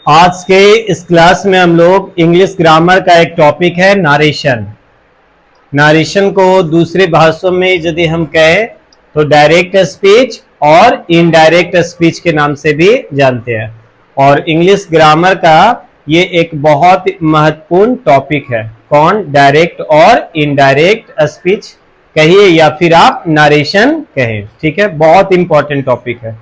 आज के इस क्लास में हम लोग इंग्लिश ग्रामर का एक टॉपिक है नारेशन। नारेशन को दूसरे भाषाओं में यदि हम कहें तो डायरेक्ट स्पीच और इनडायरेक्ट स्पीच के नाम से भी जानते हैं। और इंग्लिश ग्रामर का ये एक बहुत महत्वपूर्ण टॉपिक है। कौन? डायरेक्ट और इनडायरेक्ट स्पीच कहिए या फिर आप नारेशन कहें। ठीक है, बहुत इंपॉर्टेंट टॉपिक है।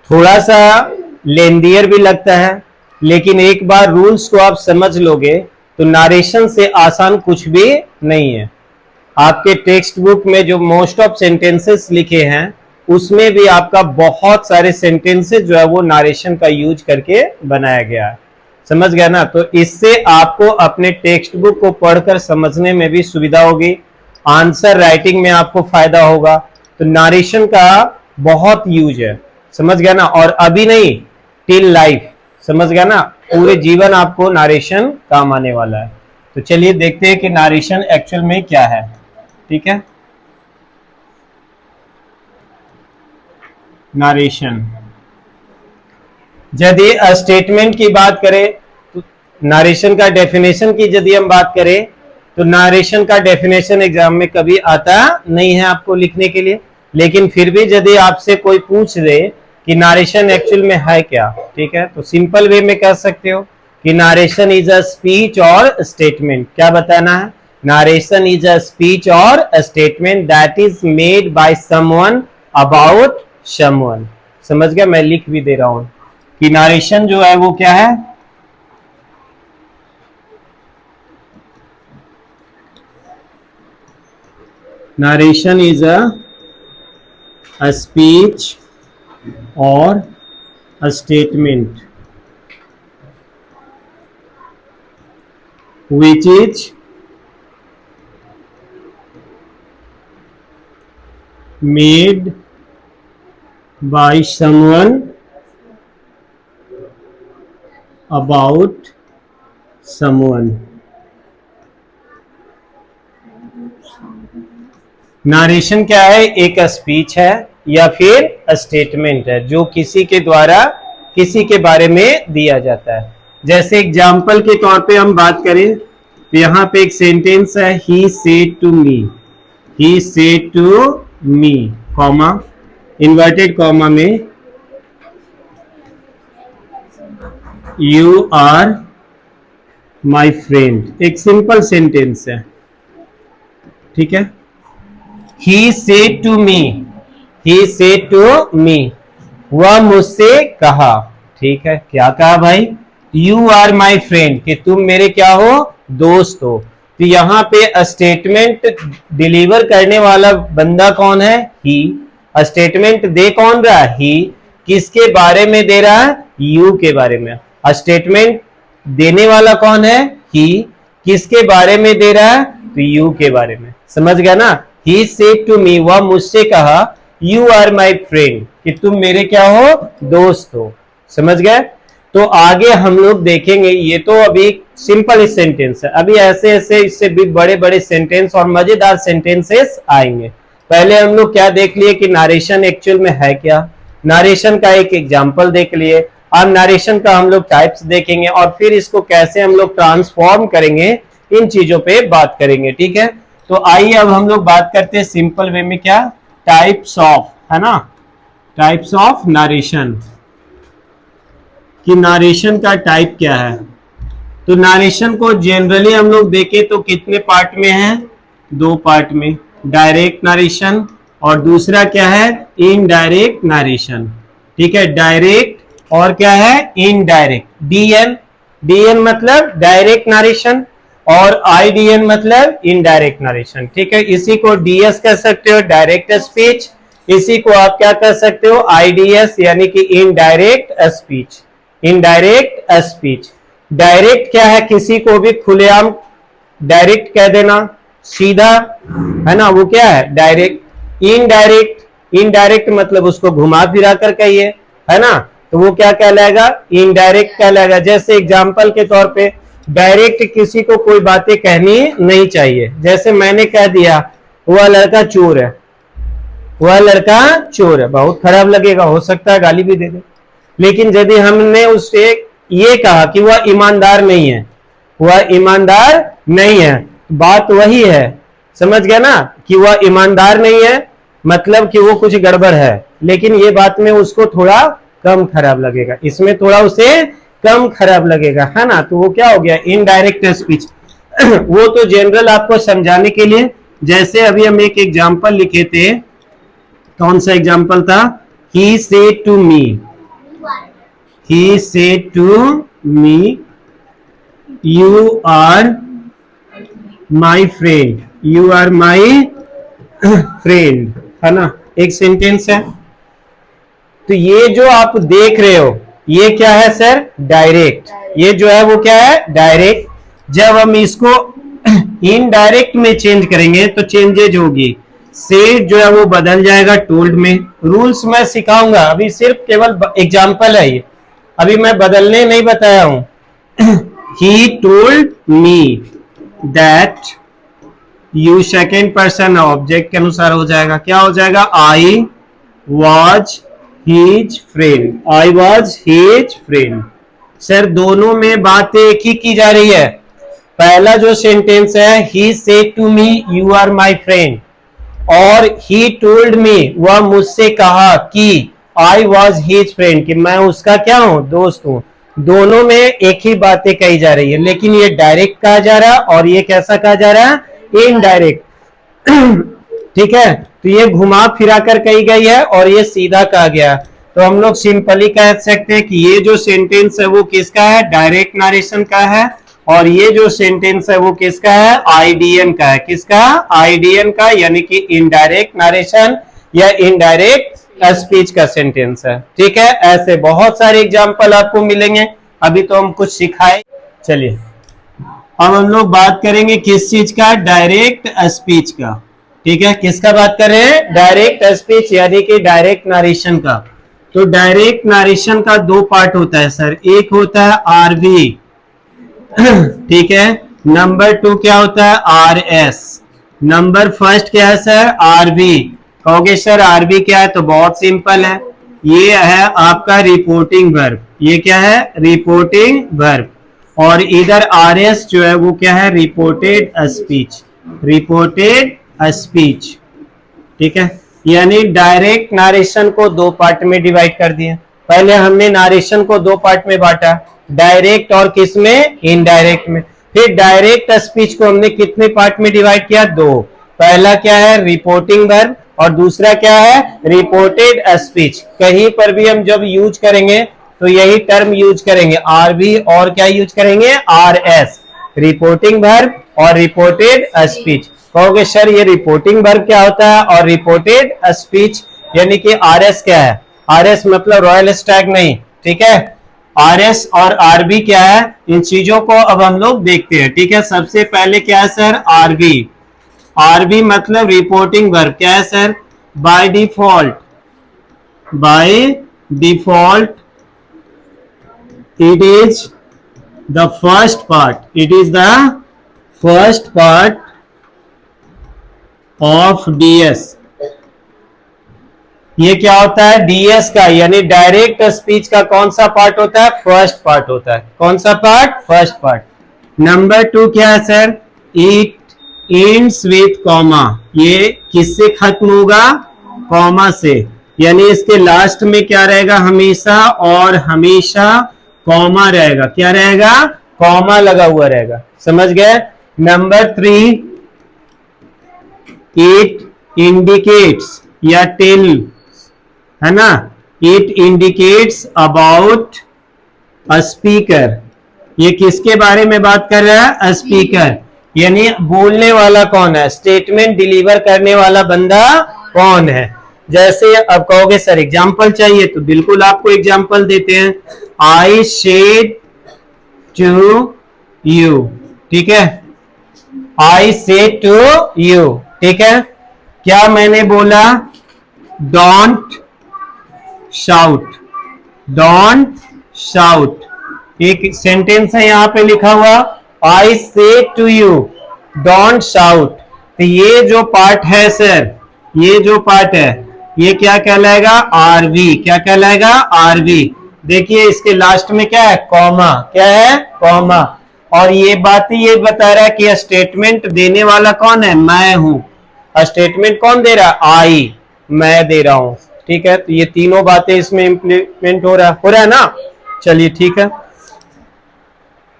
थोड़ा सा लेंदियर भी लगता है, लेकिन एक बार रूल्स को आप समझ लोगे तो नारेशन से आसान कुछ भी नहीं है। आपके टेक्स्ट बुक में जो मोस्ट ऑफ सेंटेंसेस लिखे हैं उसमें भी आपका बहुत सारे सेंटेंसेस जो है वो नारेशन का यूज करके बनाया गया है। समझ गया ना? तो इससे आपको अपने टेक्स्ट बुक को पढ़कर समझने में भी सुविधा होगी, आंसर राइटिंग में आपको फायदा होगा। तो नारेशन का बहुत यूज है, समझ गया ना? और अभी नहीं, टिल लाइफ, समझ गया ना? पूरे जीवन आपको नारेशन काम आने वाला है। तो चलिए देखते हैं कि नारेशन एक्चुअल में क्या है। ठीक है, नारेशन यदि स्टेटमेंट की बात करें तो नारेशन का डेफिनेशन की यदि हम बात करें तो नारेशन का डेफिनेशन एग्जाम में कभी आता नहीं है आपको लिखने के लिए, लेकिन फिर भी यदि आपसे कोई पूछ दे कि नारेशन एक्चुअल में है क्या, ठीक है, तो सिंपल वे में कह सकते हो कि नारेशन इज अ स्पीच और स्टेटमेंट। क्या बताना है? नारेशन इज अ स्पीच और statement that is made by someone about someone. समझ गया? मैं लिख भी दे रहा हूं कि नारेशन जो है वो क्या है? नारेशन इज अ स्पीच और a statement which is made by someone about someone। Narration क्या है? एक स्पीच है या फिर स्टेटमेंट है जो किसी के द्वारा किसी के बारे में दिया जाता है। जैसे एग्जाम्पल के तौर पे हम बात करें तो यहाँ पे एक सेंटेंस है, he said to me, he said to me, comma, inverted comma में, यू आर माई फ्रेंड। एक सिंपल सेंटेंस है, ठीक है। He said to me, he said to me, वह मुझसे कहा। ठीक है, क्या कहा भाई? You are my friend, कि तुम मेरे क्या हो? दोस्त हो। तो यहाँ पे स्टेटमेंट डिलीवर करने वाला बंदा कौन है? ही। स्टेटमेंट दे कौन रहा है? ही। किसके बारे में दे रहा है? यू के बारे में। स्टेटमेंट देने वाला कौन है? ही। किसके बारे में दे रहा है? तो यू के बारे में। समझ गया ना? He said to me, वह मुझसे कहा, You are my friend, कि तुम मेरे क्या हो? दोस्त हो। समझ गए? तो आगे हम लोग देखेंगे, ये तो अभी सिंपल सेंटेंस है, अभी ऐसे ऐसे इससे भी बड़े बड़े सेंटेंस और मजेदार सेंटेंसेस आएंगे। पहले हम लोग क्या देख लिए कि नारेशन एक्चुअल में है क्या, नारेशन का एक एग्जाम्पल देख लिए। अब नारेशन का हम लोग टाइप्स देखेंगे और फिर इसको कैसे हम लोग ट्रांसफॉर्म करेंगे, इन चीजों पे बात करेंगे। ठीक है, तो आइए अब हम लोग बात करते हैं सिंपल वे में, क्या? टाइप्स ऑफ, है ना, टाइप्स ऑफ नारेशन, कि नारेशन का टाइप क्या है। तो नारेशन को जनरली हम लोग देखें तो कितने पार्ट में है? दो पार्ट में, डायरेक्ट नारेशन और दूसरा क्या है? Indirect narration. ठीक है, डायरेक्ट और क्या है? इनडायरेक्ट। डीएन, डीएन मतलब डायरेक्ट नारेशन और आईडीएन मतलब इनडायरेक्ट नरेशन। ठीक है, इसी को डीएस कह सकते हो, डायरेक्ट स्पीच। इसी को आप क्या कह सकते हो? आईडीएस, यानी कि indirect speech. Indirect speech. Direct क्या है? किसी को भी खुलेआम डायरेक्ट कह देना, सीधा, है ना, वो क्या है? डायरेक्ट। इनडायरेक्ट, इनडायरेक्ट मतलब उसको घुमा फिरा कर कहिए, है ना, तो वो क्या कहलाएगा? इनडायरेक्ट कहलाएगा। जैसे एग्जाम्पल के तौर पे डायरेक्ट किसी को कोई बातें कहनी नहीं चाहिए। जैसे मैंने कह दिया वह लड़का चोर है, वह लड़का चोर है, बहुत खराब लगेगा, हो सकता है गाली भी दे दे। लेकिन यदि हमने उससे ये कहा कि वह ईमानदार नहीं है, वह ईमानदार नहीं है, बात वही है, समझ गया ना, कि वह ईमानदार नहीं है मतलब कि वो कुछ गड़बड़ है, लेकिन ये बात में उसको थोड़ा कम खराब लगेगा, इसमें थोड़ा उसे कम खराब लगेगा, है ना, तो वो क्या हो गया, इनडायरेक्ट स्पीच। वो तो जनरल आपको समझाने के लिए, जैसे अभी हम एक एग्जाम्पल लिखे थे, कौन सा एग्जाम्पल था, he said to me, he said to me you are my friend, you are my friend, है ना, एक सेंटेंस है। तो ये जो आप देख रहे हो ये क्या है सर, डायरेक्ट, ये जो है वो क्या है, डायरेक्ट। जब हम इसको इनडायरेक्ट में चेंज करेंगे तो चेंजेज होगी, सेड जो है वो बदल जाएगा टोल्ड में। रूल्स मैं सिखाऊंगा, अभी सिर्फ केवल एग्जांपल है ये, अभी मैं बदलने नहीं बताया हूं। He told me that, you second person object के अनुसार हो जाएगा, क्या हो जाएगा, I was his friend, I was his friend. Sir दोनों में बातें एक ही की जा रही है। पहला जो सेंटेंस है, he said to me you are my friend, और ही टोल्ड मी, वह मुझसे कहा कि आई वॉज हीज फ्रेंड, कि मैं उसका क्या हूं, दोस्त हूं। दोनों में एक ही बातें कही जा रही है, लेकिन ये डायरेक्ट कहा जा रहा है और ये कैसा कहा जा रहा है, इनडायरेक्ट। ठीक है, तो ये घुमा फिरा कर कही गई है और ये सीधा कहा गया। तो हम लोग सिंपली कह सकते हैं कि ये जो सेंटेंस है वो किसका है, डायरेक्ट नरेशन का है, और ये जो सेंटेंस है वो किसका है, आईडीएन का है, किसका, आईडीएन का, यानी कि इनडायरेक्ट नरेशन या इनडायरेक्ट स्पीच का सेंटेंस है। ठीक है, ऐसे बहुत सारे एग्जाम्पल आपको मिलेंगे, अभी तो हम कुछ सिखाए। चलिए अब हम लोग बात करेंगे किस चीज का, डायरेक्ट स्पीच का। ठीक है, किसका बात कर रहे हैं, डायरेक्ट स्पीच यानी कि डायरेक्ट नरेशन का। तो डायरेक्ट नरेशन का दो पार्ट होता है सर, एक होता है आरवी, ठीक है, नंबर 2 क्या होता है, आरएस, नंबर फर्स्ट क्या है सर, आरबी। कहोगे सर आरबी क्या है, तो बहुत सिंपल है, ये है आपका रिपोर्टिंग वर्ब, ये क्या है, रिपोर्टिंग वर्ब, और इधर आरएस जो है वो क्या है, रिपोर्टेड स्पीच, रिपोर्टेड स्पीच। ठीक है, यानी डायरेक्ट नारेशन को दो पार्ट में डिवाइड कर दिए। पहले हमने नारेशन को दो पार्ट में बांटा, डायरेक्ट और किस में, इनडायरेक्ट में। फिर डायरेक्ट स्पीच को हमने कितने पार्ट में डिवाइड किया, दो। पहला क्या है, रिपोर्टिंग वर्ब, और दूसरा क्या है, रिपोर्टेड स्पीच। कहीं पर भी हम जब यूज करेंगे तो यही टर्म यूज करेंगे, आरबी, और क्या यूज करेंगे, आरएस, रिपोर्टिंग वर्ब और रिपोर्टेड स्पीच। कहोगे सर ये रिपोर्टिंग वर्ब क्या होता है और रिपोर्टेड स्पीच यानी कि आरएस क्या है, आरएस मतलब रॉयल स्टैग नहीं। ठीक है, आरएस और आरबी क्या है, इन चीजों को अब हम लोग देखते हैं। ठीक है, सबसे पहले क्या है सर, आरबी, आरबी मतलब रिपोर्टिंग वर्ब, क्या है sir, by default, by default it is the first part, it is the first part of ds। ये क्या होता है, ds का, यानी डायरेक्ट स्पीच का कौन सा पार्ट होता है, फर्स्ट पार्ट होता है। कौन सा पार्ट, फर्स्ट पार्ट। नंबर 2 क्या है sir, it ends with comma, ये किससे खत्म होगा, कॉमा से, यानी इसके लास्ट में क्या रहेगा, हमेशा और हमेशा कॉमा रहेगा, क्या रहेगा, कॉमा लगा हुआ रहेगा, समझ गए। नंबर 3, इट इंडिकेट्स या टेल, है ना, it indicates about a speaker, ये किसके बारे में बात कर रहा है, स्पीकर, यानी बोलने वाला कौन है, स्टेटमेंट डिलीवर करने वाला बंदा कौन है। जैसे अब कहोगे सर एग्जाम्पल चाहिए, तो बिल्कुल आपको एग्जाम्पल देते हैं, आई सेड टू यू, ठीक है, आई सेड टू यू, ठीक है, क्या मैंने बोला, डोंट शाउट, डोंट शाउट, एक सेंटेंस है यहां पे लिखा हुआ, I said to you don't shout. तो ये जो पार्ट है सर, ये जो पार्ट है ये क्या कहलाएगा, आरवी, क्या कहलाएगा, आरवी। देखिए इसके लास्ट में क्या है, कॉमा, क्या है, कॉमा। और ये बात ही ये बता रहा है कि स्टेटमेंट देने वाला कौन है, मैं हूं। स्टेटमेंट कौन दे रहा है, आई, मैं दे रहा हूं। ठीक है, तो ये तीनों बातें इसमें इंप्लीमेंट हो रहा है ना। चलिए ठीक है,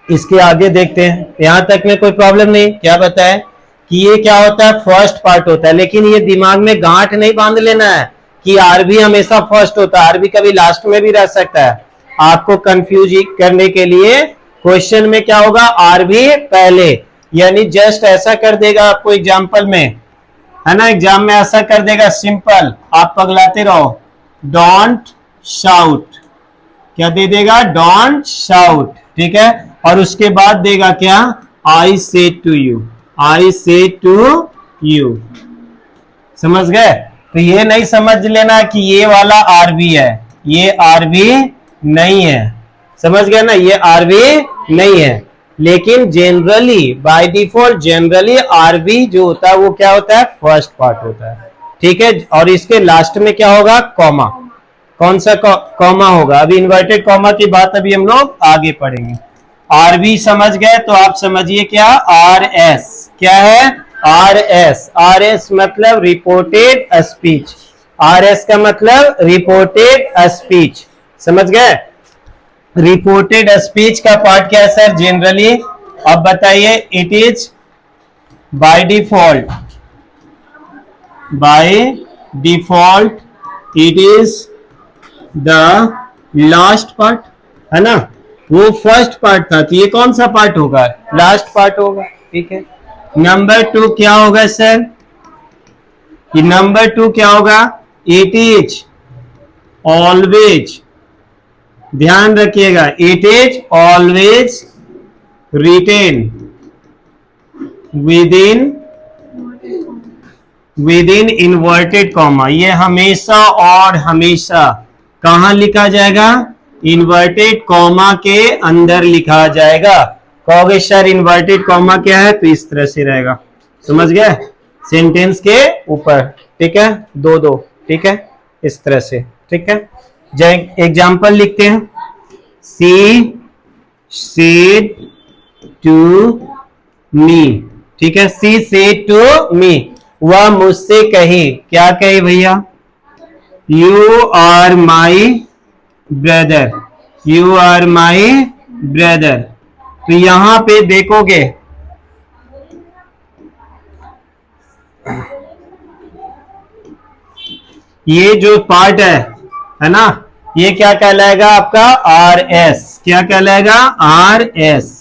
इसके आगे देखते हैं। यहां तक में कोई प्रॉब्लम नहीं। क्या बताए कि ये क्या होता है, फर्स्ट पार्ट होता है, लेकिन ये दिमाग में गांठ नहीं बांध लेना है कि आरबी हमेशा फर्स्ट होता है, आरबी कभी लास्ट में भी रह सकता है। आपको कंफ्यूज करने के लिए क्वेश्चन में क्या होगा, आरबी पहले, यानी जस्ट ऐसा कर देगा आपको एग्जाम्पल में, है ना, एग्जाम में ऐसा कर देगा, सिंपल, आप पगलाते रहो, डोंट शाउट, क्या दे देगा, डोंट शाउट। ठीक है, और उसके बाद देगा क्या, आई से टू यू, आई से टू यू। समझ गए। तो ये नहीं समझ लेना कि ये वाला आरबी है, ये आरबी नहीं है। समझ गए ना, ये आरबी नहीं है। लेकिन generally by default generally RB जो होता है वो क्या होता है, फर्स्ट पार्ट होता है। ठीक है, और इसके लास्ट में क्या होगा, कॉमा। कौन सा कॉमा होगा, अभी इन्वर्टेड कॉमा की बात अभी हम लोग आगे पढ़ेंगे। आरबी समझ गए तो आप समझिए क्या, आर एस, क्या है, आर एस। आर एस मतलब रिपोर्टेड स्पीच, आर एस का मतलब रिपोर्टेड स्पीच। समझ गए। रिपोर्टेड स्पीच का पार्ट क्या है सर, जनरली। अब बताइए, it is by default, by default it is the last part, है ना, वो फर्स्ट पार्ट था, तो ये कौन सा पार्ट होगा, लास्ट पार्ट होगा। ठीक है, नंबर 2 क्या होगा सर, कि नंबर 2 क्या होगा, इट इज ऑलवेज, ध्यान रखिएगा, it is always written within inverted comma. ये हमेशा और हमेशा कहां लिखा जाएगा, इन्वर्टेड कॉमा के अंदर लिखा जाएगा। कहोगे सर इन्वर्टेड कॉमा क्या है, तो इस तरह से रहेगा। समझ गए, सेंटेंस के ऊपर। ठीक है, दो दो, ठीक है, इस तरह से। ठीक है, एग्जाम्पल लिखते हैं, सी सेड टू मी। ठीक है, सी सेड टू मी, वह मुझसे कही, क्या कही भैया, you are my brother, you are my brother. तो यहां पे देखोगे, ये जो पार्ट है ना, ये क्या कहलाएगा आपका, आर एस, क्या कहलाएगा, आर एस।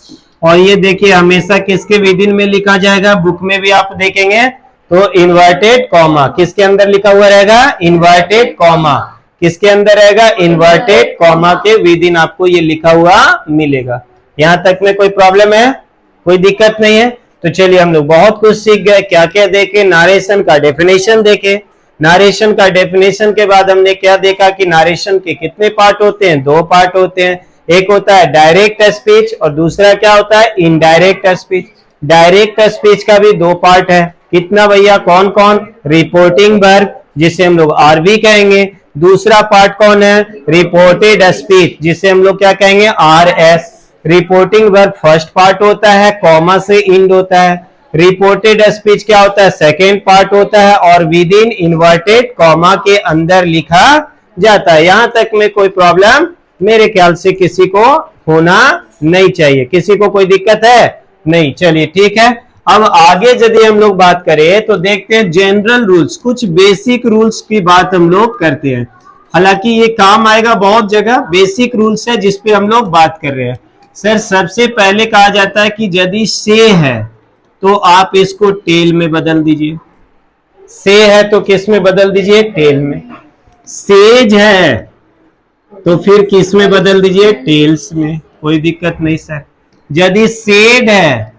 और ये देखिए हमेशा किसके विदिन में लिखा जाएगा, बुक में भी आप देखेंगे तो इन्वर्टेड कॉमा, किसके अंदर लिखा हुआ रहेगा, इन्वर्टेड कॉमा, किसके अंदर रहेगा, इन्वर्टेड कॉमा के विदिन आपको ये लिखा हुआ मिलेगा। यहां तक में कोई प्रॉब्लम है, कोई दिक्कत नहीं है। तो चलिए हम लोग बहुत कुछ सीख गए, क्या क्या देखे, नारेशन का डेफिनेशन देखे, नारेशन का डेफिनेशन के बाद हमने क्या देखा कि नारेशन के कितने पार्ट होते हैं, 2 पार्ट होते हैं, एक होता है डायरेक्ट स्पीच और दूसरा क्या होता है, इनडायरेक्ट स्पीच। डायरेक्ट स्पीच का भी 2 पार्ट है, कितना भैया, कौन कौन, रिपोर्टिंग वर्ब जिसे हम लोग आरबी कहेंगे, दूसरा पार्ट कौन है, रिपोर्टेड स्पीच जिसे हम लोग क्या कहेंगे, R S. Reporting verb first part होता है, कॉमा से इंड होता है। रिपोर्टेड स्पीच क्या होता है, सेकेंड पार्ट होता है और विद इन इन्वर्टेड कॉमा के अंदर लिखा जाता है। यहां तक में कोई प्रॉब्लम मेरे ख्याल से किसी को होना नहीं चाहिए, किसी को कोई दिक्कत है नहीं। चलिए ठीक है, अब आगे यदि हम लोग बात करें तो देखते हैं जनरल रूल्स, कुछ बेसिक रूल्स की बात हम लोग करते हैं। हालांकि ये काम आएगा बहुत जगह, बेसिक रूल्स है जिसपे हम लोग बात कर रहे हैं। सर सबसे पहले कहा जाता है कि यदि से है तो आप इसको टेल में बदल दीजिए, से है तो किस में बदल दीजिए, टेल में। सेज है तो फिर किस में बदल दीजिए, टेल्स में, कोई दिक्कत नहीं सर। यदि सेड है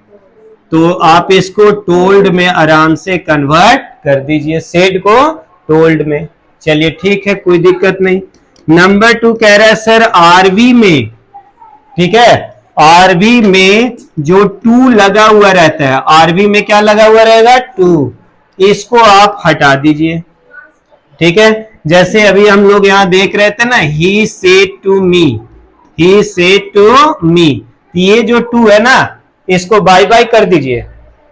तो आप इसको टोल्ड में आराम से कन्वर्ट कर दीजिए, सेड को टोल्ड में। चलिए ठीक है, कोई दिक्कत नहीं। नंबर 2 कह रहा है सर आरबी में, ठीक है, आरबी में जो टू लगा हुआ रहता है, आरबी में क्या लगा हुआ रहेगा, टू, इसको आप हटा दीजिए। ठीक है, जैसे अभी हम लोग यहाँ देख रहे थे ना, he said to me, he said to me, ये जो टू है ना, इसको बाय बाय कर दीजिए,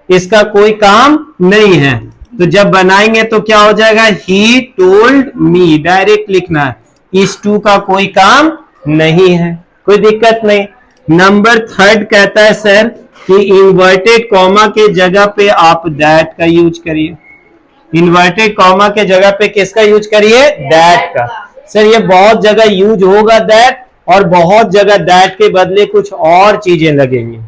इसका कोई काम नहीं है। तो जब बनाएंगे तो क्या हो जाएगा, ही टोल्ड मी, डायरेक्ट लिखना है, इस टू का कोई काम नहीं है, कोई दिक्कत नहीं। नंबर थर्ड कहता है सर कि इन्वर्टेड कॉमा के जगह पे आप दैट का यूज करिए, इन्वर्टेड कॉमा के जगह पे किसका यूज करिए, दैट का। सर ये बहुत जगह यूज होगा दैट, और बहुत जगह दैट के बदले कुछ और चीजें लगेंगी,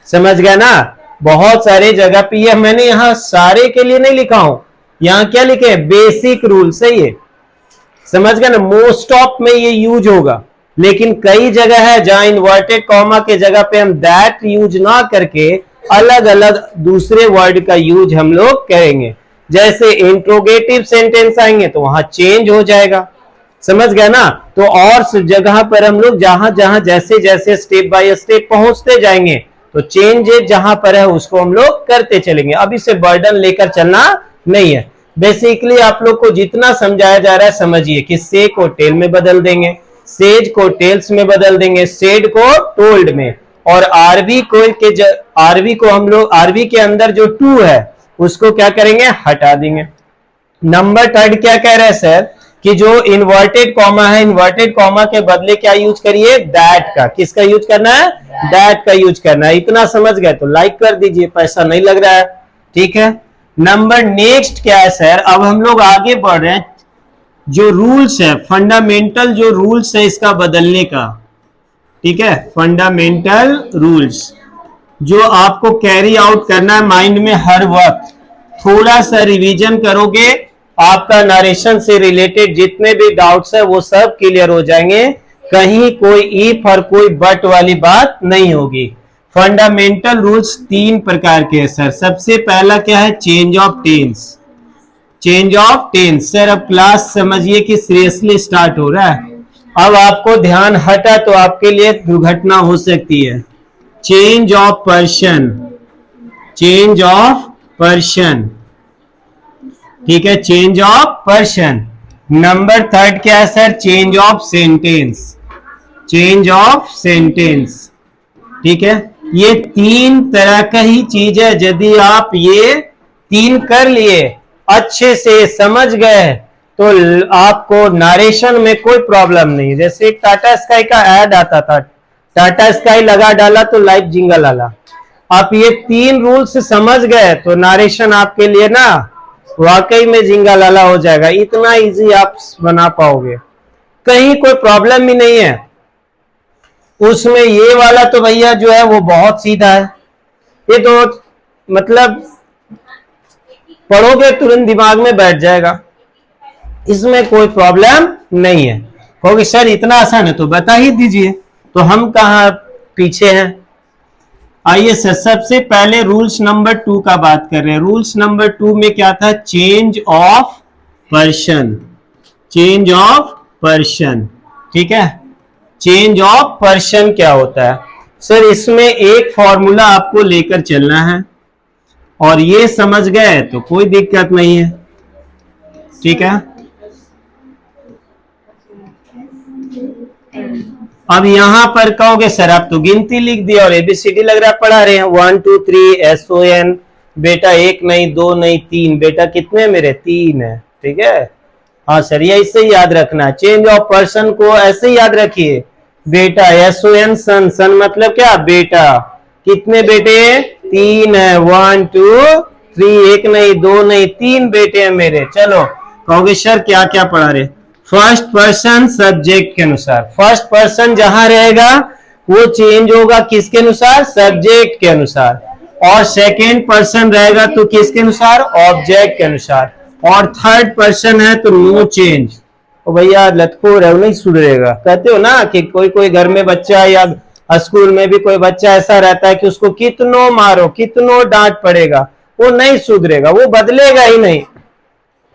समझ गया ना। बहुत सारे जगह पे, ये मैंने यहां सारे के लिए नहीं लिखा हूं, यहां क्या लिखे, बेसिक रूल, सही है, समझ गया ना। मोस्ट ऑफ में ये यूज होगा, लेकिन कई जगह है जहां इन्वर्टेड कॉमा के जगह पे हम दैट यूज ना करके अलग अलग दूसरे वर्ड का यूज हम लोग करेंगे। जैसे इंट्रोगेटिव सेंटेंस आएंगे तो वहां चेंज हो जाएगा, समझ गया ना। तो और जगह पर हम लोग जहां जहां जैसे जैसे स्टेप बाय स्टेप पहुंचते जाएंगे, तो चेंजेस जहां पर है उसको हम लोग करते चलेंगे। अब इसे बर्डन लेकर चलना नहीं है। बेसिकली आप लोग को जितना समझाया जा रहा है समझिए कि से को टेल में बदल देंगे, सेज को टेल्स में बदल देंगे, सेड को टोल्ड में, और आरवी को हम लोग आरवी के अंदर जो टू है उसको क्या करेंगे, हटा देंगे। नंबर थर्ड क्या कह रहे हैं सर कि जो इन्वर्टेड कॉमा है, इन्वर्टेड कॉमा के बदले क्या यूज करिए, दैट का। किसका यूज करना है, दैट का यूज करना है। इतना समझ गए तो लाइक कर दीजिए, पैसा नहीं लग रहा है, ठीक है। नंबर नेक्स्ट क्या है सर, अब हम लोग आगे बढ़ रहे हैं, जो रूल्स है, फंडामेंटल जो रूल्स है इसका बदलने का, ठीक है, फंडामेंटल रूल्स जो आपको कैरी आउट करना है माइंड में हर वक्त। थोड़ा सा रिवीजन करोगे, आपका नरेशन से रिलेटेड जितने भी डाउट्स है वो सब क्लियर हो जाएंगे, कहीं कोई इफ और कोई बट वाली बात नहीं होगी। फंडामेंटल रूल्स तीन प्रकार के हैं सर। सबसे पहला क्या है, change of tense, change of tense. Sir अब क्लास समझिए कि सीरियसली स्टार्ट हो रहा है, अब आपको ध्यान हटा तो आपके लिए दुर्घटना हो सकती है। Change of person, change of person, ठीक है, change of person. Number third क्या है sir, change of sentence, change of sentence, ठीक है। ये तीन तरह का ही चीज है, यदि आप ये तीन कर लिए, अच्छे से समझ गए, तो आपको नरेशन में कोई प्रॉब्लम नहीं। जैसे एक टाटा स्काई का ऐड आता था, टाटा स्काई लगा डाला तो लाइव जिंगल आला। आप ये तीन रूल्स समझ गए तो नरेशन आपके लिए ना वाकई में जिंगा लाला हो जाएगा, इतना इजी आप बना पाओगे, कहीं कोई प्रॉब्लम ही नहीं है उसमें। ये वाला तो भैया जो है वो बहुत सीधा है, ये तो मतलब पढ़ोगे तुरंत दिमाग में बैठ जाएगा, इसमें कोई प्रॉब्लम नहीं है। होगी सर इतना आसान है तो बता ही दीजिए, तो हम कहाँ पीछे हैं। आइए सर, सबसे पहले रूल्स नंबर 2 का बात कर रहे हैं। रूल्स नंबर 2 में क्या था, change of person, change of person, ठीक है। चेंज ऑफ पर्सन क्या होता है सर, इसमें एक फॉर्मूला आपको लेकर चलना है, और ये समझ गए तो कोई दिक्कत नहीं है, ठीक है। अब यहां पर कहोगे सर आप तो गिनती लिख दिया और एबीसीडी लग रहा पढ़ा रहे हैं, 1 2 3 SON। बेटा एक नहीं, दो नहीं, तीन। बेटा कितने मेरे, तीन है, ठीक है। हाँ सर, ये इससे याद रखना है। चेंज ऑफ पर्सन को ऐसे याद रखिए बेटा, SON सन, सन मतलब क्या, बेटा। कितने बेटे, तीन है, 1 2 3, एक नहीं, दो नहीं, तीन बेटे हैं मेरे। चलो कहोगे सर क्या क्या पढ़ा रहे, फर्स्ट पर्सन सब्जेक्ट के अनुसार। फर्स्ट पर्सन जहां रहेगा वो चेंज होगा किसके अनुसार, सब्जेक्ट के अनुसार। और सेकेंड पर्सन रहेगा तो किसके अनुसार, ऑब्जेक्ट के अनुसार। और थर्ड पर्सन है तो नो चेंज। तो भैया लतखोर है, वो नहीं सुधरेगा। कहते हो ना कि कोई कोई घर में बच्चा या स्कूल में भी कोई बच्चा ऐसा रहता है कि उसको कितनो मारो, कितनो डांट पड़ेगा, वो नहीं सुधरेगा, वो बदलेगा ही नहीं।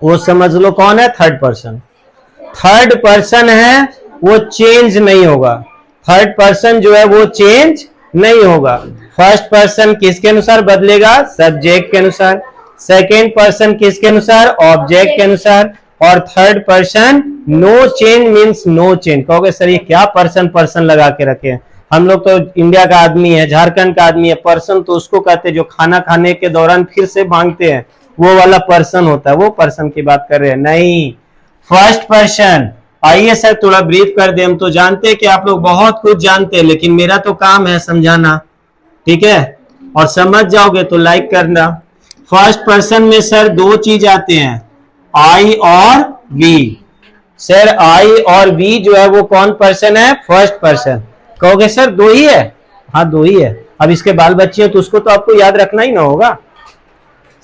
वो समझ लो कौन है, थर्ड पर्सन। थर्ड पर्सन है वो चेंज नहीं होगा, थर्ड पर्सन जो है वो चेंज नहीं होगा। फर्स्ट पर्सन किसके अनुसार बदलेगा, सब्जेक्ट के अनुसार। सेकेंड पर्सन किसके अनुसार, ऑब्जेक्ट के अनुसार। और third person no change means no change. कहोगे सर ये क्या पर्सन पर्सन लगा के रखे हैं, हम लोग तो इंडिया का आदमी है, झारखंड का आदमी है, पर्सन तो उसको कहते हैं जो खाना खाने के दौरान फिर से भागते हैं, वो वाला पर्सन होता है, वो पर्सन की बात कर रहे हैं, नहीं फर्स्ट पर्सन। आइए सर थोड़ा ब्रीफ कर दे, हम तो जानते हैं कि आप लोग बहुत कुछ जानते हैं, लेकिन मेरा तो काम है समझाना, ठीक है, और समझ जाओगे तो लाइक करना। फर्स्ट पर्सन में सर दो चीज आते हैं, आई और वी। सर आई और वी जो है वो कौन पर्सन है, फर्स्ट पर्सन। कहोगे सर दो ही है, हाँ दो ही है, अब इसके बाल बच्चे हैं तो उसको तो आपको याद रखना ही ना होगा,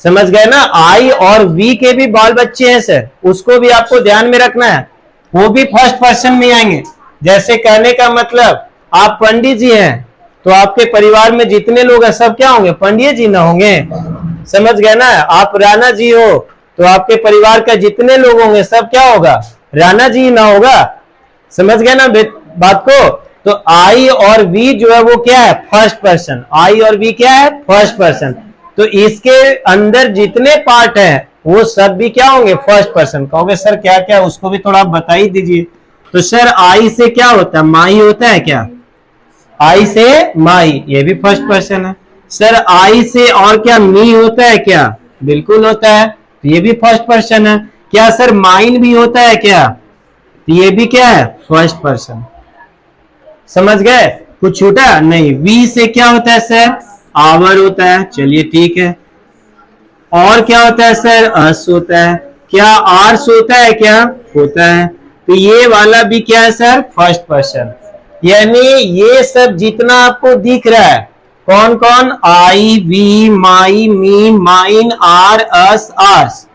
समझ गए ना। आई और वी के भी बाल बच्चे हैं सर, उसको भी आपको ध्यान में रखना है, वो भी फर्स्ट पर्सन में आएंगे। जैसे कहने का मतलब आप पंडित जी हैं तो आपके परिवार में जितने लोग हैं सब क्या होंगे, पंडित जी ना होंगे, समझ गए ना। आप राणा जी हो तो आपके परिवार का जितने लोग होंगे सब क्या होगा, राणा जी ना होगा, समझ गए ना बात को। तो आई और वी जो है वो क्या है, फर्स्ट पर्सन। आई और वी क्या है, फर्स्ट पर्सन। तो इसके अंदर जितने पार्ट हैं वो सब भी क्या होंगे, फर्स्ट पर्सन। कहोगे सर क्या क्या, उसको भी थोड़ा बता ही दीजिए। तो सर आई से क्या होता है, माई होता है क्या, आई से माई, ये भी फर्स्ट पर्सन है। सर आई से और क्या मी होता है क्या, बिल्कुल होता है, तो ये भी फर्स्ट पर्सन है। क्या सर माइन भी होता है क्या, तो ये भी क्या है, फर्स्ट पर्सन। समझ गए, कुछ छूटा नहीं। वी से क्या होता है सर, आवर होता है, चलिए ठीक है। और क्या होता है सर, अस होता है। क्या आर्स होता है क्या, होता है। तो ये वाला भी क्या है सर, फर्स्ट पर्सन। यानी ये सब जितना आपको दिख रहा है, कौन कौन, I we my me mine our us ours,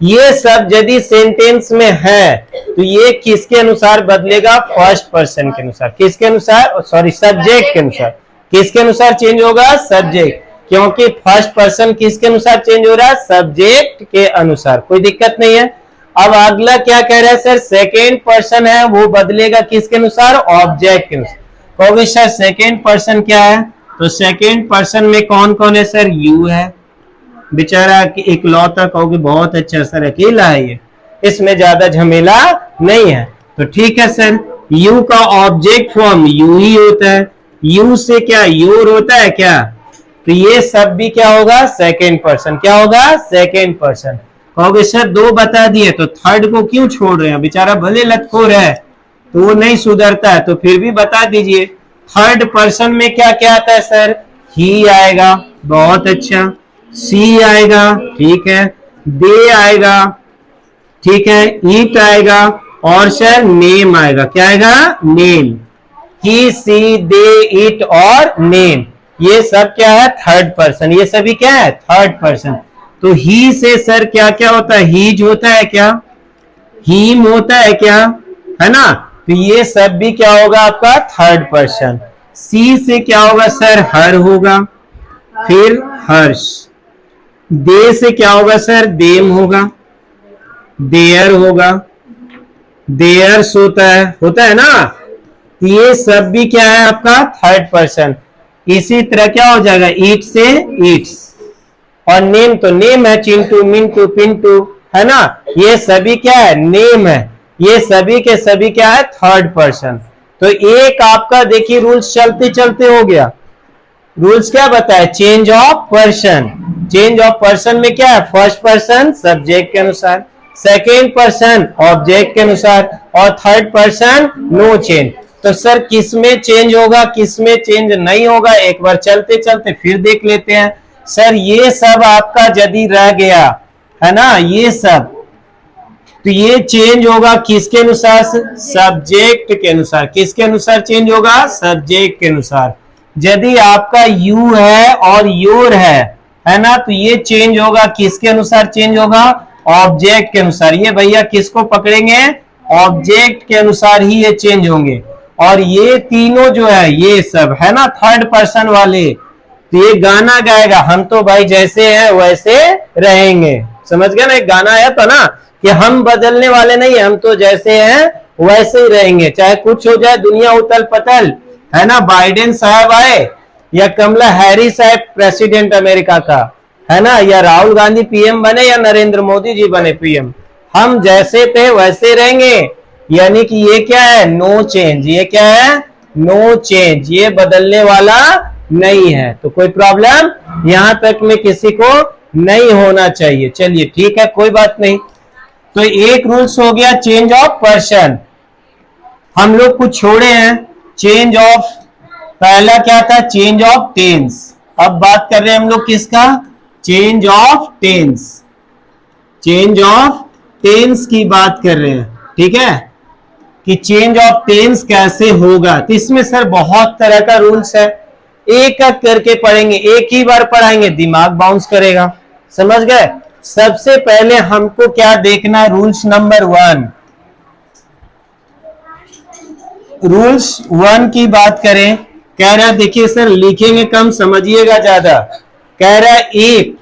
ये सब यदि सेंटेंस में है तो ये किसके अनुसार बदलेगा, फर्स्ट पर्सन के अनुसार। किसके अनुसार, सॉरी सब्जेक्ट के अनुसार। किसके अनुसार चेंज होगा, सब्जेक्ट, क्योंकि फर्स्ट पर्सन किसके अनुसार चेंज हो रहा है, सब्जेक्ट के अनुसार। कोई दिक्कत नहीं है। अब अगला क्या कह रहा है सर, सेकेंड पर्सन है वो बदलेगा किसके अनुसार, ऑब्जेक्ट के अनुसार। कहोगे सर सेकेंड पर्सन क्या है, तो सेकेंड पर्सन में कौन कौन है सर, यू है, बेचारा इकलौता। कहोगे बहुत अच्छा सर, अकेला है ये, इसमें ज्यादा झमेला नहीं है, तो ठीक है सर। यू का ऑब्जेक्ट फॉर्म यू ही होता है, यू से क्या योर होता है क्या, तो ये सब भी क्या होगा, सेकेंड पर्सन। क्या होगा, सेकेंड पर्सन। कहोगे सर दो बता दिए तो थर्ड को क्यों छोड़ रहे हैं, बेचारा भले लतखोर है तो वो नहीं सुधरता है, तो फिर भी बता दीजिए। थर्ड पर्सन में क्या क्या आता है सर, ही आएगा, बहुत अच्छा, सी आएगा, ठीक है, दे आएगा, ठीक है, ईट आएगा, और सर नेम आएगा। क्या आएगा, name. He she they it और नेम, ये सब क्या है, थर्ड पर्सन। ये सभी क्या है, थर्ड पर्सन। तो ही से सर क्या क्या होता है, हीज होता है क्या, हीम होता है क्या, है ना, तो ये सब भी क्या होगा आपका, थर्ड पर्सन। सी से क्या होगा सर, हर होगा, फिर हर्ष। दे से क्या होगा सर, देम होगा, देयर होगा, देयर्स होता है ना, ये सब भी क्या है आपका, थर्ड पर्सन। इसी तरह क्या हो जाएगा, ईट से ईट्स, और नेम तो नेम है, चिंटू मिंटू पिंटू, है ना, ये सभी क्या है, नेम है, ये सभी के सभी क्या है, थर्ड पर्सन। तो एक आपका देखिए रूल्स चलते चलते हो गया। रूल्स क्या बताया, change of person. Change of person में क्या है, फर्स्ट पर्सन सब्जेक्ट के अनुसार, सेकेंड पर्सन ऑब्जेक्ट के अनुसार, और थर्ड पर्सन नो चेंज। तो सर किसमें चेंज होगा, किसमें चेंज नहीं होगा, एक बार चलते चलते फिर देख लेते हैं। सर ये सब आपका यदि रह गया है ना, ये सब, तो ये चेंज होगा किसके अनुसार, सब्जेक्ट के अनुसार। किसके अनुसार चेंज होगा, सब्जेक्ट के अनुसार। यदि आपका यू है और योर है ना, तो ये चेंज होगा किसके अनुसार, चेंज होगा ऑब्जेक्ट के अनुसार। ये भैया किसको पकड़ेंगे, ऑब्जेक्ट के अनुसार ही ये चेंज होंगे। और ये तीनों जो है ये सब है ना थर्ड पर्सन वाले, तो ये गाना गाएगा, हम तो भाई जैसे हैं वैसे रहेंगे। समझ गए ना, एक गाना आया था ना कि हम बदलने वाले नहीं है, हम तो जैसे हैं वैसे ही रहेंगे, चाहे कुछ हो जाए, दुनिया उतल पतल, है ना, बाइडेन साहब आए या कमला हैरिस साहब प्रेसिडेंट अमेरिका का, है ना, या राहुल गांधी पीएम बने या नरेंद्र मोदी जी बने पीएम, हम जैसे थे वैसे रहेंगे, यानी कि ये क्या है, नो चेंज। ये क्या है, नो चेंज, ये बदलने वाला नहीं है। तो कोई प्रॉब्लम यहां तक में किसी को नहीं होना चाहिए। चलिए ठीक है, कोई बात नहीं। तो एक रूल्स हो गया चेंज ऑफ पर्सन, हम लोग कुछ छोड़े हैं। चेंज ऑफ, पहला क्या था, चेंज ऑफ टेंस। अब बात कर रहे हैं हम लोग किसका, change of tense. Change of tense की बात कर रहे हैं, ठीक है, कि चेंज ऑफ टेंस कैसे होगा। तो इसमें सर बहुत तरह का रूल्स है, एक एक करके पढ़ेंगे, एक ही बार पढ़ाएंगे, दिमाग बाउंस करेगा, समझ गए। सबसे पहले हमको क्या देखना है, रूल्स नंबर 1। रूल्स 1 की बात करें, कह रहा है, देखिए सर लिखेंगे कम समझिएगा ज्यादा। कह रहा है एक,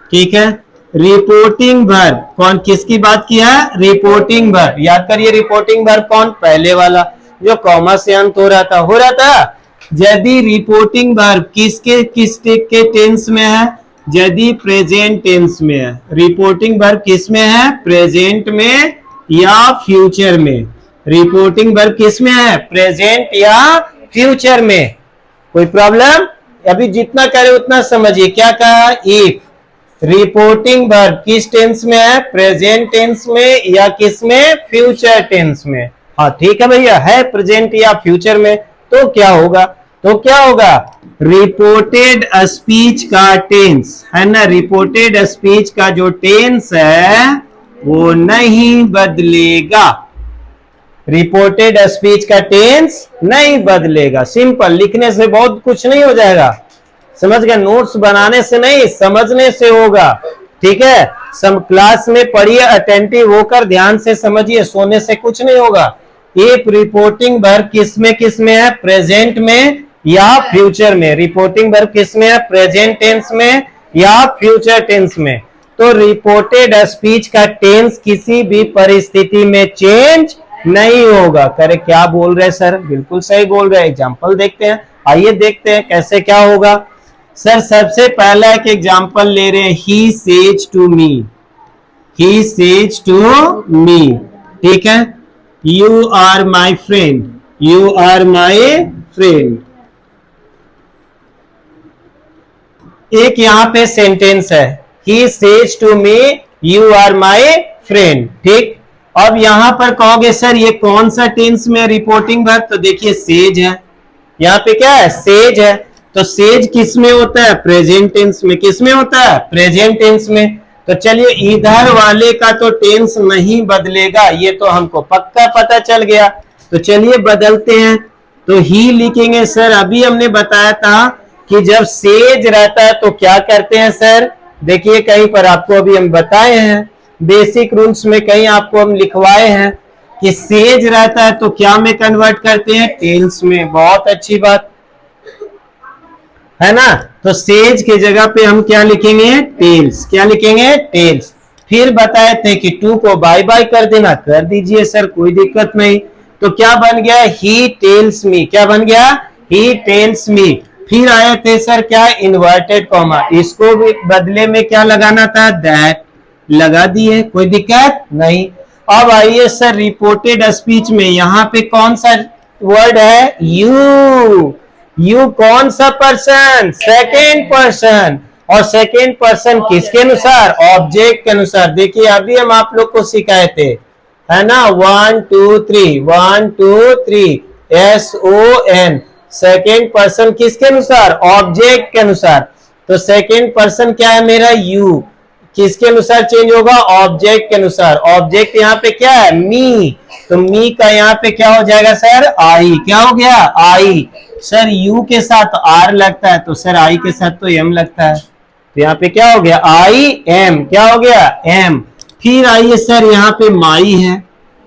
ठीक है, रिपोर्टिंग वर्ब, कौन किसकी बात किया, रिपोर्टिंग वर्ब। याद करिए रिपोर्टिंग वर्ब कौन, पहले वाला जो कॉमा से अंत हो रहा था। यदि रिपोर्टिंग वर्ब किसके किस के टेंस में है, यदि प्रेजेंट टेंस में है। रिपोर्टिंग वर्ब किस में है, प्रेजेंट में या फ्यूचर में। रिपोर्टिंग वर्ब किस में है, प्रेजेंट या फ्यूचर में। कोई प्रॉब्लम, अभी जितना करे उतना समझिए। क्या कहा, इफ रिपोर्टिंग वर्ब किस टेंस में है, प्रेजेंट टेंस में या किस में, फ्यूचर टेंस में। हाँ ठीक है भैया, है प्रेजेंट या फ्यूचर में, तो क्या होगा, तो क्या होगा, रिपोर्टेड स्पीच का टेंस है ना, रिपोर्टेड स्पीच का जो टेंस है वो नहीं बदलेगा। रिपोर्टेड स्पीच का टेंस नहीं बदलेगा। सिंपल, लिखने से बहुत कुछ नहीं हो जाएगा, समझ गए, नोट्स बनाने से नहीं, समझने से होगा, ठीक है। सब क्लास में पढ़िए, अटेंटिव होकर ध्यान से समझिए, सोने से कुछ नहीं होगा। एक रिपोर्टिंग वर्ब किस में है, प्रेजेंट में या फ्यूचर में। रिपोर्टिंग वर्ब किस में है, प्रेजेंट टेंस में या फ्यूचर टेंस में। तो रिपोर्टेड स्पीच का टेंस किसी भी परिस्थिति में चेंज नहीं होगा। करे क्या बोल रहे सर, बिल्कुल सही बोल रहे हैं। एग्जाम्पल देखते हैं, आइए देखते हैं कैसे क्या होगा। सर सबसे पहला एक एग्जाम्पल ले रहे हैं, he says to me, he says to me, ठीक है, you are my friend, you are my friend. एक यहां पे सेंटेंस है, he says to me you are my friend, ठीक। अब यहां पर कहोगे सर ये कौन सा टेंस में रिपोर्टिंग वर्ब, तो देखिए सेज है, यहाँ पे क्या है, सेज है। तो सेज किस में होता है, प्रेजेंट टेंस में। किस में होता है, प्रेजेंट टेंस में। तो चलिए इधर वाले का तो टेंस नहीं बदलेगा, ये तो हमको पक्का पता चल गया। तो चलिए बदलते हैं, तो ही लिखेंगे। सर अभी हमने बताया था कि जब सेज रहता है तो क्या करते हैं सर, देखिए कहीं पर आपको अभी हम बताए हैं, बेसिक रूल्स में कहीं आपको हम लिखवाए हैं कि सेज रहता है तो क्या में कन्वर्ट करते हैं, टेल्स में। बहुत अच्छी बात है ना। तो सेज के जगह पे हम क्या लिखेंगे, टेल्स। क्या लिखेंगे, टेल्स। फिर बताए थे कि टू को बाय बाय कर देना, कर दीजिए सर, कोई दिक्कत नहीं। तो क्या बन गया, ही टेल्स मी। क्या बन गया, ही टेल्स मी। फिर आए थे सर क्या, इन्वर्टेड कॉमा, इसको भी बदले में क्या लगाना था, दैट, लगा दिए, कोई दिक्कत नहीं। अब आइए सर रिपोर्टेड स्पीच में, यहां पे कौन सा वर्ड है, यू। यू कौन सा पर्सन, सेकेंड पर्सन। और सेकेंड पर्सन किसके अनुसार, ऑब्जेक्ट के अनुसार। देखिए अभी हम आप लोग को सिखाए थे, है ना, 1 2 3, 1 2 3, SON। सेकेंड पर्सन किसके अनुसार, ऑब्जेक्ट के अनुसार। तो सेकेंड पर्सन क्या है मेरा, यू। किसके अनुसार चेंज होगा, ऑब्जेक्ट के अनुसार। ऑब्जेक्ट यहाँ पे क्या है, मी। तो मी का यहाँ पे क्या हो जाएगा सर, आई। क्या हो गया, आई। सर यू के साथ आर लगता है, तो सर आई के साथ तो एम लगता है। तो यहाँ पे क्या हो गया, आई एम। क्या हो गया, एम। फिर आइए सर यहाँ पे माई है,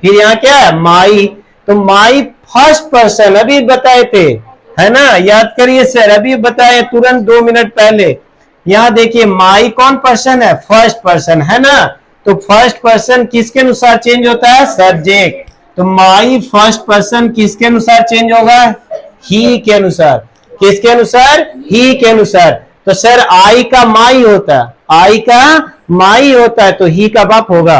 फिर यहाँ क्या है, माई। तो माई फर्स्ट पर्सन अभी बताए थे, है ना, याद करिए सर, अभी बताए तुरंत 2 मिनट पहले। यहां देखिए माई कौन पर्सन है, फर्स्ट पर्सन, है ना। तो फर्स्ट पर्सन किसके अनुसार चेंज होता है, सब्जेक्ट। तो माई फर्स्ट पर्सन किसके अनुसार चेंज होगा, ही के अनुसार। किसके अनुसार, ही के अनुसार। तो सर आई का माई होता है, आई का माई होता है, तो ही का बाप होगा।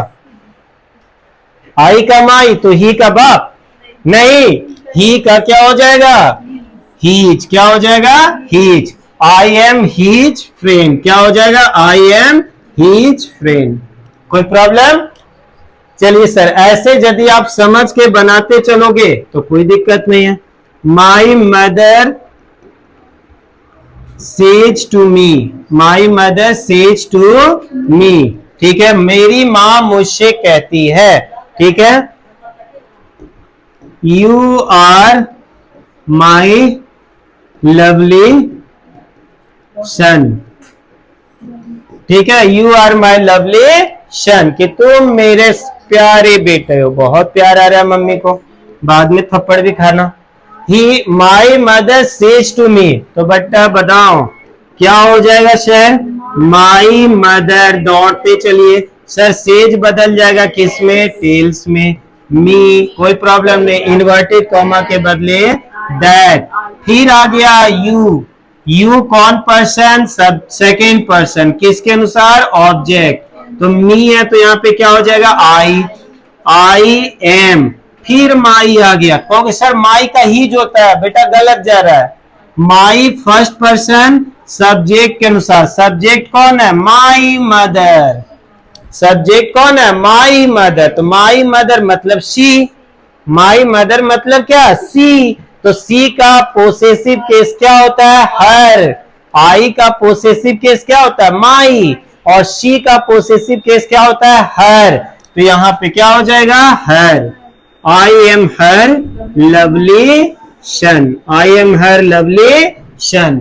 आई का माई तो ही का बाप नहीं, ही का क्या हो जाएगा, हीज, क्या हो जाएगा, his. I am his friend, क्या हो जाएगा, आई एम हीज फ्रेंड। कोई प्रॉब्लम? चलिए सर, ऐसे यदि आप समझ के बनाते चलोगे तो कोई दिक्कत नहीं है। My mother says to me, my mother says to me, ठीक है, मेरी मां मुझसे कहती है, ठीक है, you are my lovely son, ठीक है, you are my lovely son, कि तुम मेरे प्यारे बेटे हो। बहुत प्यार आ रहा है मम्मी को, बाद में थप्पड़ भी खाना। ही my mother says to me, तो बट्टा बताओ क्या हो जाएगा सर, माई मदर, डॉट पे चलिए सर, सेज बदल जाएगा किस में, टेल्स में, मी, कोई प्रॉब्लम नहीं, इन्वर्टेड कॉमा के बदले दैट। फिर आ गया यू, यू कौन पर्सन, सब सेकेंड पर्सन, किसके अनुसार, ऑब्जेक्ट, तो मी है तो यहाँ पे क्या हो जाएगा, आई एम। फिर माई आ गया, कहोगे सर माई का ही जो होता है, बेटा गलत जा रहा है, माई फर्स्ट पर्सन सब्जेक्ट के अनुसार, सब्जेक्ट कौन है, माई मदर, सब्जेक्ट कौन है, माई मदर, तो माई मदर मतलब शी, माई मदर मतलब क्या, सी, तो सी का पोसेसिव केस क्या होता है, हर, आई का पोसेसिव केस क्या होता है, माई, और शी का पोसेसिव केस क्या होता है, हर, तो यहां पे क्या हो जाएगा, हर, आई एम हर लवली शन, आई एम हर लवली शन।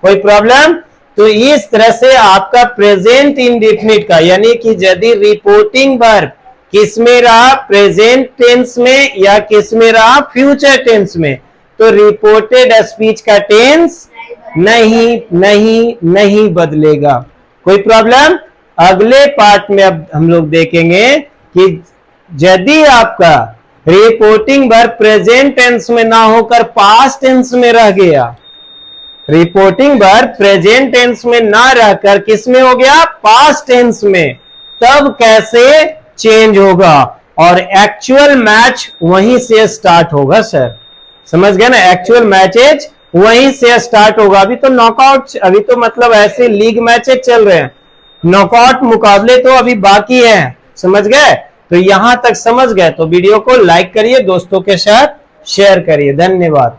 कोई प्रॉब्लम? तो इस तरह से आपका प्रेजेंट इंडेफिनिट का, यानी कि यदि रिपोर्टिंग वर्ब किस में रहा, प्रेजेंट टेंस में या किस में रहा, फ्यूचर टेंस में, तो रिपोर्टेड स्पीच का टेंस नहीं नहीं नहीं बदलेगा। कोई प्रॉब्लम? अगले पार्ट में अब हम लोग देखेंगे कि यदि आपका रिपोर्टिंग वर्ब प्रेजेंट टेंस में ना होकर पास्ट टेंस में रह गया, रिपोर्टिंग वर्ब प्रेजेंट टेंस में ना रहकर किस में हो गया, पास्ट टेंस में, तब कैसे चेंज होगा, और एक्चुअल मैच वहीं से स्टार्ट होगा सर, समझ गए ना, एक्चुअल मैचेज वहीं से स्टार्ट होगा। अभी तो नॉकआउट, अभी तो मतलब ऐसे लीग मैचेज चल रहे हैं, नॉकआउट मुकाबले तो अभी बाकी है, समझ गए? तो यहां तक समझ गए तो वीडियो को लाइक करिए, दोस्तों के साथ शेयर करिए, धन्यवाद।